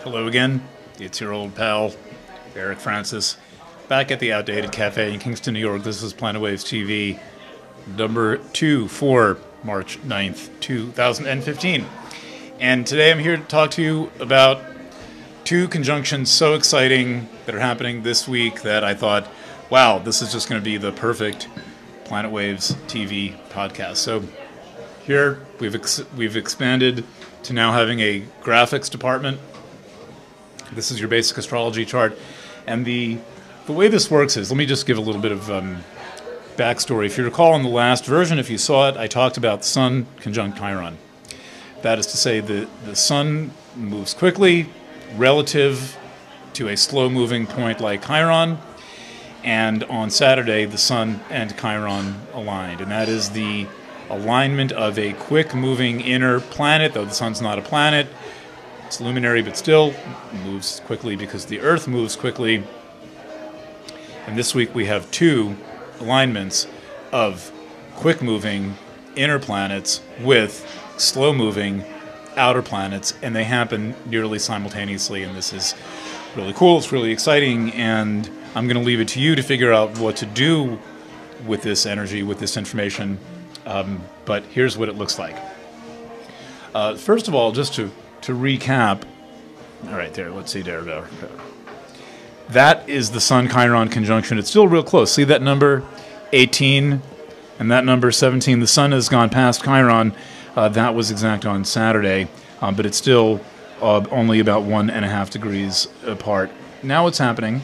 Hello again, it's your old pal, Eric Francis, back at the Outdated Cafe in Kingston, New York. This is Planet Waves TV, number 2 for March 9th, 2015. And today I'm here to talk to you about two conjunctions so exciting that are happening this week that I thought, wow, this is just going to be the perfect Planet Waves TV podcast. So here we've expanded to now having a graphics department. This is your basic astrology chart, and the way this works is, let me just give a little bit of backstory. If you recall in the last version, if you saw it, I talked about the Sun conjunct Chiron. That is to say, the Sun moves quickly relative to a slow-moving point like Chiron, and on Saturday, the Sun and Chiron aligned, and that is the alignment of a quick-moving inner planet, though the Sun's not a planet. It's luminary, but still moves quickly because the Earth moves quickly. And this week we have two alignments of quick-moving inner planets with slow-moving outer planets, and they happen nearly simultaneously, and this is really cool, it's really exciting, and I'm going to leave it to you to figure out what to do with this energy, with this information, but here's what it looks like. First of all, just to recap, all right, there, let's see, there. That is the Sun-Chiron conjunction. It's still real close. See that number 18 and that number 17? The Sun has gone past Chiron. That was exact on Saturday, but it's still only about 1.5 degrees apart. Now what's happening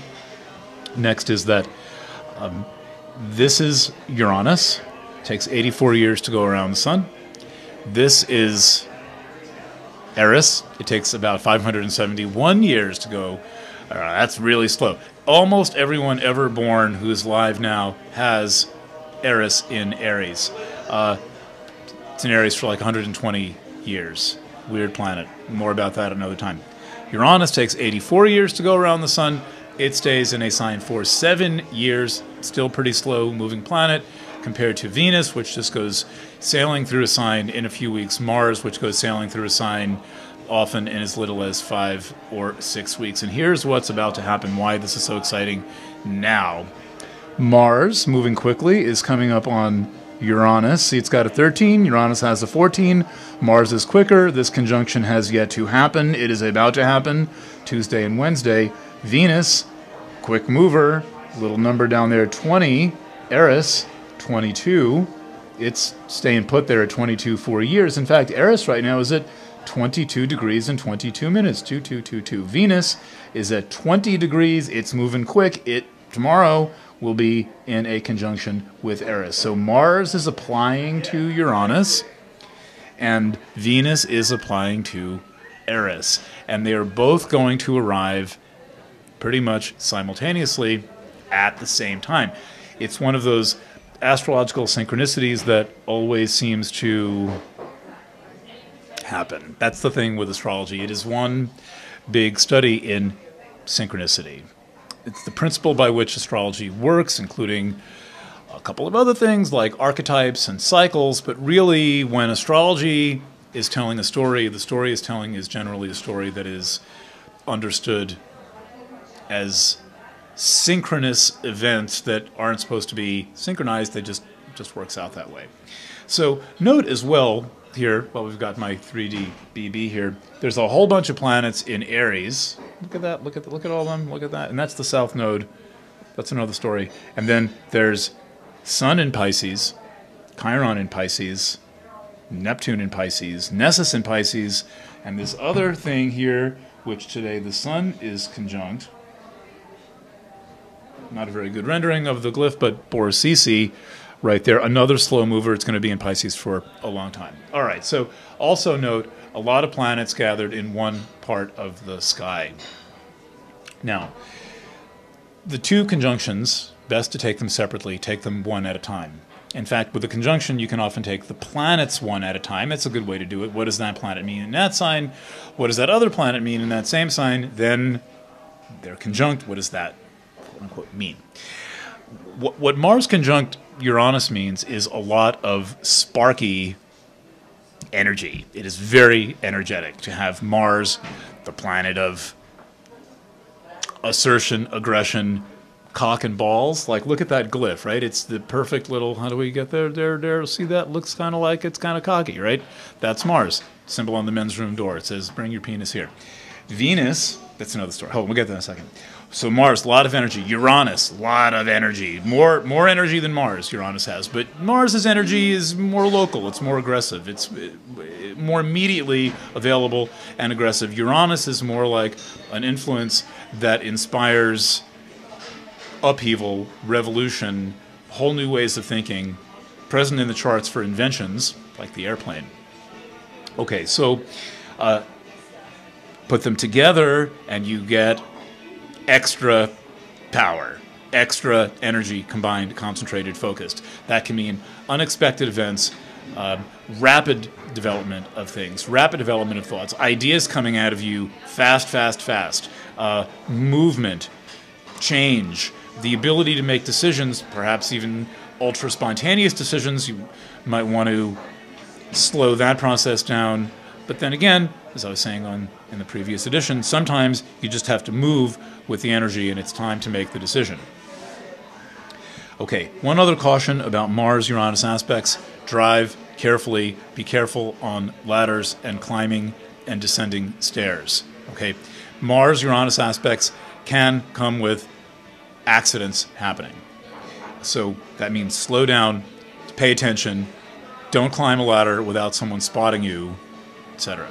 next is that this is Uranus. It takes 84 years to go around the Sun. This is Eris. It takes about 571 years to go. That's really slow. Almost everyone ever born who is alive now has Eris in Aries. It's in Aries for like 120 years. Weird planet. More about that another time. Uranus takes 84 years to go around the Sun. It stays in a sign for 7 years. Still pretty slow moving planet compared to Venus, which just goes sailing through a sign in a few weeks. Mars, which goes sailing through a sign often in as little as 5 or 6 weeks. And here's what's about to happen, why this is so exciting now. Mars, moving quickly, is coming up on Uranus. See, it's got a 13. Uranus has a 14. Mars is quicker. This conjunction has yet to happen. It is about to happen Tuesday and Wednesday. Venus, quick mover, little number down there, 20. Eris, 22. It's staying put there at 22 for years. In fact, Eris right now is at 22 degrees and 22 minutes. 2222. Venus is at 20 degrees. It's moving quick. It tomorrow will be in a conjunction with Eris. So Mars is applying to Uranus, and Venus is applying to Eris. And they are both going to arrive pretty much simultaneously at the same time. It's one of those astrological synchronicities that always seems to happen. That's the thing with astrology. It is one big study in synchronicity. It's the principle by which astrology works, including a couple of other things like archetypes and cycles, but really when astrology is telling a story, the story is telling is generally a story that is understood as synchronous events that aren't supposed to be synchronized. They just works out that way. So note as well here, well, we've got my 3D BB here. There's a whole bunch of planets in Aries. Look at that. Look at all of them. Look at that. And that's the south node. That's another story. And then there's Sun in Pisces, Chiron in Pisces, Neptune in Pisces, Nessus in Pisces, and this other thing here, which today the Sun is conjunct. Not a very good rendering of the glyph, but Borisisi right there. Another slow mover. It's going to be in Pisces for a long time. All right, so also note a lot of planets gathered in one part of the sky. Now, the two conjunctions, best to take them separately, take them one at a time. In fact, with a conjunction, you can often take the planets one at a time. It's a good way to do it. What does that planet mean in that sign? What does that other planet mean in that same sign? Then they're conjunct. What does that quote-unquote mean? What Mars conjunct Uranus means is a lot of sparky energy. It is very energetic to have Mars, the planet of assertion, aggression, cock and balls. Like, look at that glyph, right? It's the perfect little, how do we get there? There. See that? Looks kind of like it's kind of cocky, right? That's Mars. Symbol on the men's room door. It says, bring your penis here. Venus, that's another story. Hold on, we'll get to that in a second. So Mars, a lot of energy. Uranus, a lot of energy. More energy than Mars, Uranus has. But Mars's energy is more local. It's more aggressive. It's more immediately available and aggressive. Uranus is more like an influence that inspires upheaval, revolution, whole new ways of thinking, present in the charts for inventions, like the airplane. Okay, so put them together and you get extra power, extra energy, combined, concentrated, focused. That can mean unexpected events, rapid development of things, rapid development of thoughts, ideas coming out of you fast, movement, change, the ability to make decisions, perhaps even ultra-spontaneous decisions. You might want to slow that process down. But then again, as I was saying in the previous edition, sometimes you just have to move with the energy and it's time to make the decision. Okay, one other caution about Mars-Uranus aspects. Drive carefully. Be careful on ladders and climbing and descending stairs. Okay, Mars-Uranus aspects can come with accidents happening. So that means slow down, pay attention, don't climb a ladder without someone spotting you, etc.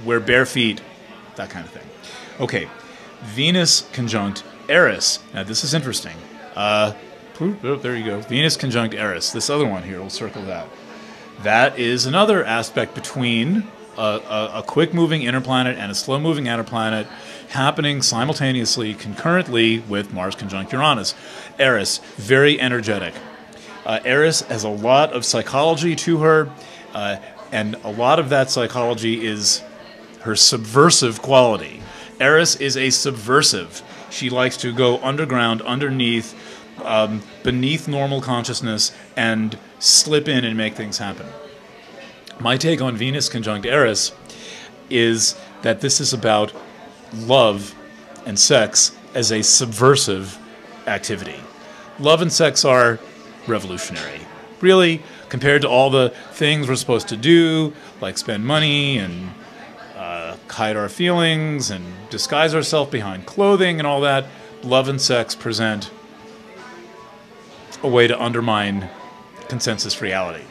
Wear bare feet, that kind of thing. Okay, Venus conjunct Eris. Now this is interesting. Oh, there you go. Venus conjunct Eris. This other one here, we'll circle that. That is another aspect between a quick-moving inner planet and a slow-moving outer planet happening simultaneously, concurrently with Mars conjunct Uranus. Eris, very energetic. Eris has a lot of psychology to her, and a lot of that psychology is her subversive quality. Eris is a subversive. She likes to go underground, underneath, beneath normal consciousness, and slip in and make things happen. My take on Venus conjunct Eris is that this is about love and sex as a subversive activity. Love and sex are revolutionary. Really, compared to all the things we're supposed to do, like spend money and hide our feelings and disguise ourselves behind clothing and all that, love and sex present a way to undermine consensus reality.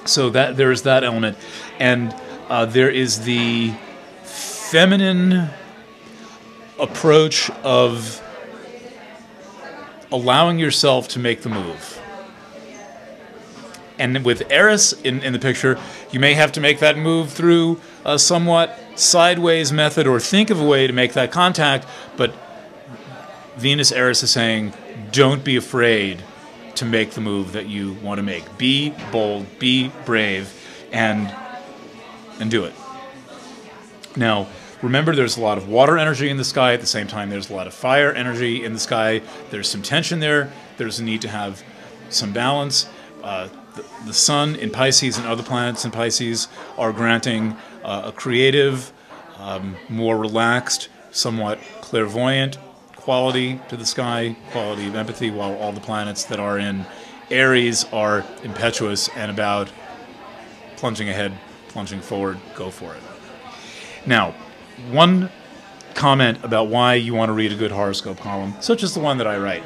So that there's that element, and there is the feminine approach of allowing yourself to make the move. And with Eris in the picture, you may have to make that move through a somewhat sideways method or think of a way to make that contact, but Venus Eris is saying, don't be afraid to make the move that you want to make. Be bold, be brave, and do it. Now, remember, there's a lot of water energy in the sky. At the same time, there's a lot of fire energy in the sky. There's some tension there. There's a need to have some balance. The Sun in Pisces and other planets in Pisces are granting a creative, more relaxed, somewhat clairvoyant quality to the sky, quality of empathy, while all the planets that are in Eris are impetuous and about plunging ahead, plunging forward, go for it. Now, one comment about why you want to read a good horoscope column, such as the one that I write.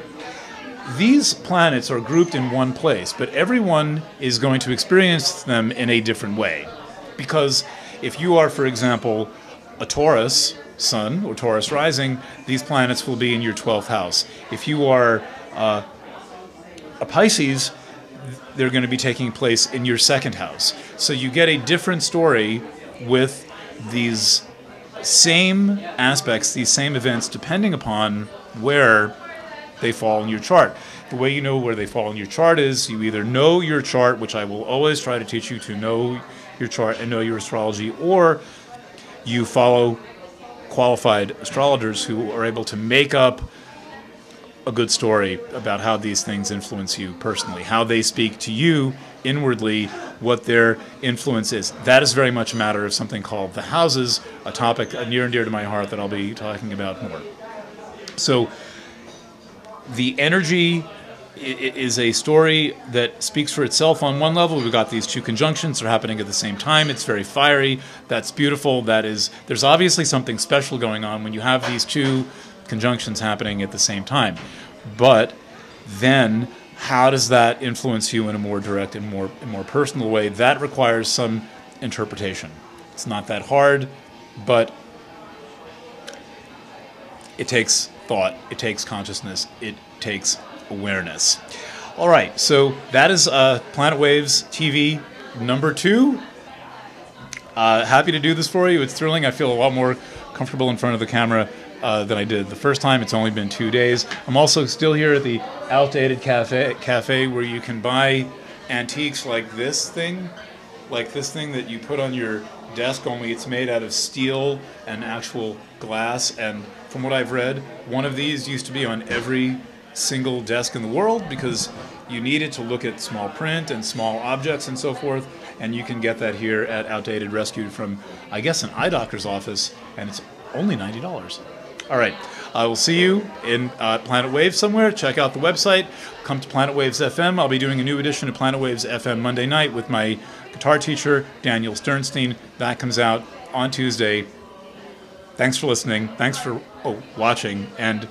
These planets are grouped in one place, but everyone is going to experience them in a different way. Because if you are, for example, a Taurus Sun or Taurus rising, these planets will be in your 12th house. If you are a Pisces, they're going to be taking place in your 2nd house. So you get a different story with these same aspects, these same events, depending upon where they fall in your chart. The way you know where they fall in your chart is you either know your chart, which I will always try to teach you to know your chart and know your astrology, or you follow qualified astrologers who are able to make up a good story about how these things influence you personally, how they speak to you inwardly what their influence is. That is very much a matter of something called the houses, a topic near and dear to my heart that I'll be talking about more. So the energy is a story that speaks for itself on one level. We've got these two conjunctions that are happening at the same time. It's very fiery. That's beautiful. There's obviously something special going on when you have these two conjunctions happening at the same time. But then how does that influence you in a more direct and more personal way? That requires some interpretation. It's not that hard, but it takes thought, it takes consciousness, it takes awareness. All right, so that is Planet Waves TV number 2. Happy to do this for you. It's thrilling. I feel a lot more comfortable in front of the camera than I did the first time. It's only been 2 days. I'm also still here at the Outdated Cafe where you can buy antiques like this thing that you put on your desk, only it's made out of steel and actual glass. And from what I've read, one of these used to be on every single desk in the world because you need it to look at small print and small objects and so forth. And you can get that here at Outdated, rescued from, I guess, an eye doctor's office, and it's only $90. All right, I will see you in Planet Waves somewhere. Check out the website. Come to Planet Waves FM. I'll be doing a new edition of Planet Waves FM Monday night with my guitar teacher, Daniel Sternstein. That comes out on Tuesday. Thanks for listening. Thanks for watching, and